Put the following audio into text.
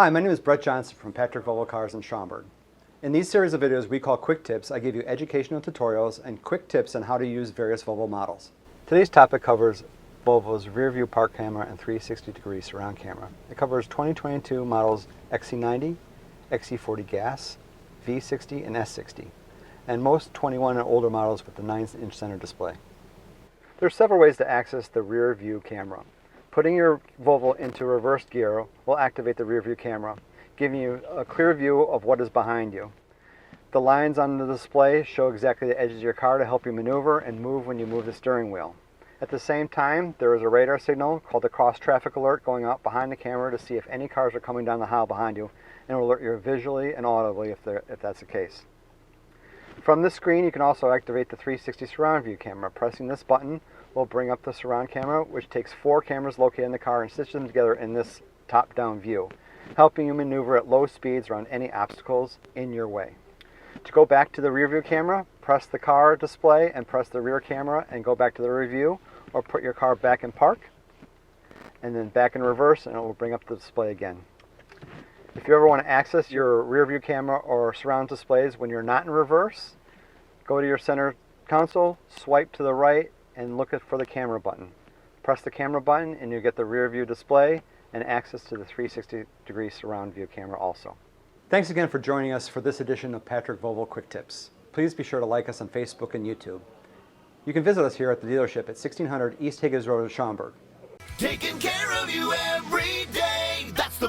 Hi, my name is Brett Johnson from Patrick Volvo Cars in Schaumburg. In these series of videos we call Quick Tips, I give you educational tutorials and quick tips on how to use various Volvo models. Today's topic covers Volvo's rear view park camera and 360-degree surround camera. It covers 2022 models XC90, XC40 Gas, V60, and S60, and most 21 and older models with the 9-inch center display. There are several ways to access the rear view camera. Putting your Volvo into reverse gear will activate the rear view camera, giving you a clear view of what is behind you. The lines on the display show exactly the edges of your car to help you maneuver and move when you move the steering wheel. At the same time, there is a radar signal called the cross traffic alert going out behind the camera to see if any cars are coming down the aisle behind you, and will alert you visually and audibly if that's the case. From this screen, you can also activate the 360 surround view camera. Pressing this button will bring up the surround camera, which takes 4 cameras located in the car and stitches them together in this top-down view, helping you maneuver at low speeds around any obstacles in your way. To go back to the rear view camera, press the car display and press the rear camera and go back to the rear view, or put your car back in park and then back in reverse, and it will bring up the display again. If you ever want to access your rear view camera or surround displays when you're not in reverse, go to your center console, swipe to the right, and look for the camera button. Press the camera button and you get the rear view display and access to the 360-degree surround view camera also. Thanks again for joining us for this edition of Patrick Volvo Quick Tips. Please be sure to like us on Facebook and YouTube. You can visit us here at the dealership at 1600 East Higgins Rd in Schaumburg. Taking care of you every day, that's the